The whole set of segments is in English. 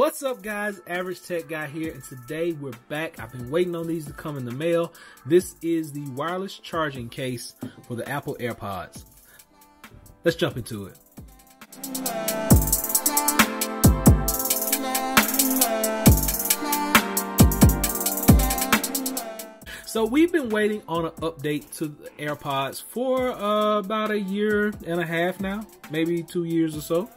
What's up, guys? Average Tech Guy here, and today we're back. I've been waiting on these to come in the mail. This is the wireless charging case for the Apple Airpods. Let's jump into it. So we've been waiting on an update to the Airpods for about a year and a half now, maybe 2 years or so.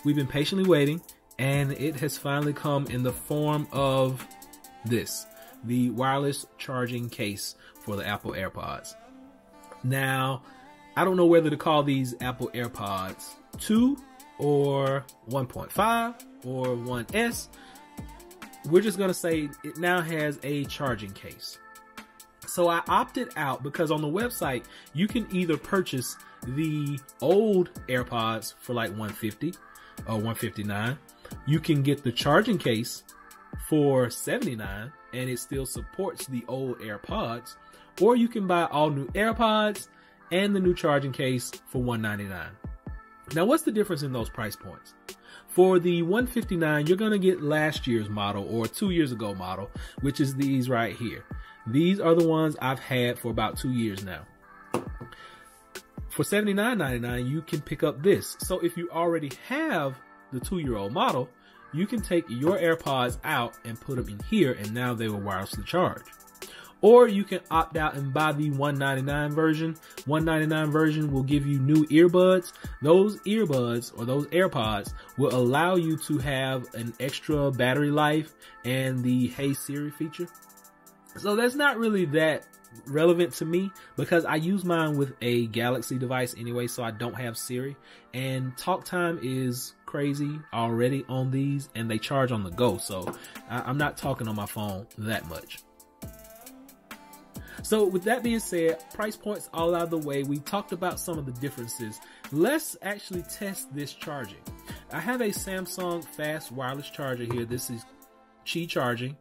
We've been patiently waiting, and it has finally come in the form of this, the wireless charging case for the Apple Airpods. Now, I don't know whether to call these Apple Airpods 2 or 1.5 or 1S. We're just going to say it now has a charging case. So I opted out because on the website, you can either purchase the old AirPods for like $150 or $159. You can get the charging case for $79 and it still supports the old AirPods, or you can buy all new AirPods and the new charging case for $199. Now, what's the difference in those price points? For the $159, you're going to get last year's model or 2 years ago model, which is these right here. These are the ones I've had for about 2 years now. For $79.99, you can pick up this. So if you already have the 2-year-old model, you can take your AirPods out and put them in here, and now they will wirelessly charge. Or you can opt out and buy the $199 version. $199 version will give you new earbuds. Those earbuds or those AirPods will allow you to have an extra battery life and the Hey Siri feature. So that's not really that relevant to me because I use mine with a Galaxy device anyway, so I don't have Siri, and talk time is crazy already on these, and they charge on the go, so I'm not talking on my phone that much. So with that being said, price points all out of the way, we talked about some of the differences. Let's actually test this charging. I have a Samsung fast wireless charger here. This is Qi charging.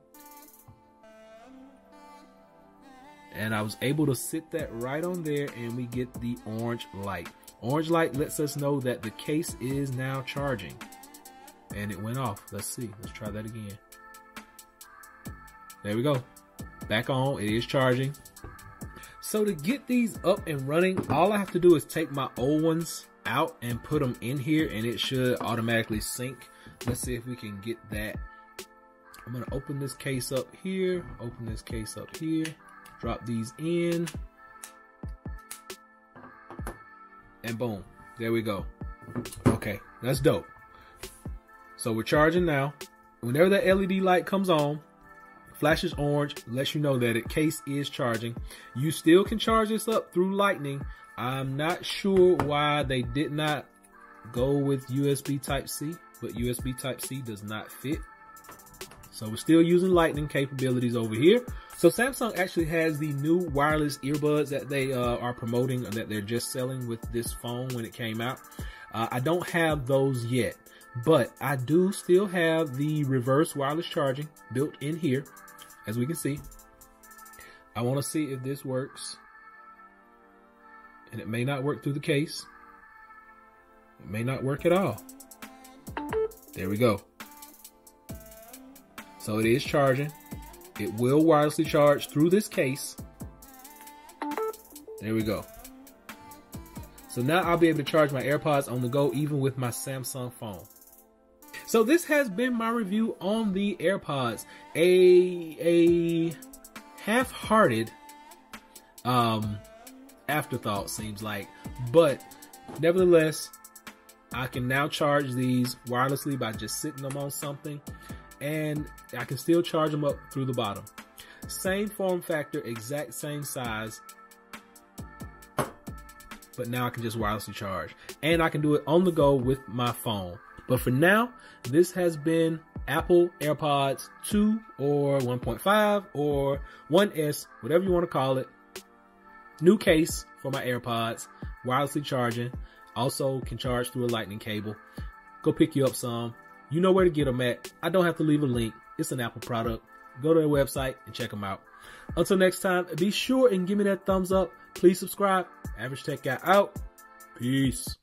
And I was able to sit that right on there, and we get the orange light. Orange light lets us know that the case is now charging. And it went off. Let's see. Let's try that again. There we go. Back on. It is charging. So to get these up and running, all I have to do is take my old ones out and put them in here, and it should automatically sync. Let's see if we can get that. I'm going to open this case up here. Open this case up here. Drop these in, and boom, there we go. Okay, that's dope. So we're charging now. Whenever that LED light comes on, flashes orange, lets you know that the case is charging. You still can charge this up through Lightning. I'm not sure why they did not go with USB Type-C, but USB Type-C does not fit. So we're still using Lightning capabilities over here. So Samsung actually has the new wireless earbuds that they are promoting, or that they're just selling with this phone when it came out. I don't have those yet, but I do still have the reverse wireless charging built in here, as we can see. I want to see if this works. And it may not work through the case. It may not work at all. There we go. So it is charging. It will wirelessly charge through this case. There we go. So now I'll be able to charge my AirPods on the go, even with my Samsung phone. So this has been my review on the AirPods. A half-hearted afterthought, seems like. But nevertheless, I can now charge these wirelessly by just sitting them on something. And I can still charge them up through the bottom. Same form factor, exact same size. But now I can just wirelessly charge. And I can do it on the go with my phone. But for now, this has been Apple AirPods 2 or 1.5 or 1S, whatever you want to call it. New case for my AirPods, wirelessly charging. Also can charge through a Lightning cable. Go pick you up some. You know where to get them at. I don't have to leave a link. It's an Apple product. Go to their website and check them out. Until next time, be sure and give me that thumbs up. Please subscribe. Average Tech Guy out. Peace.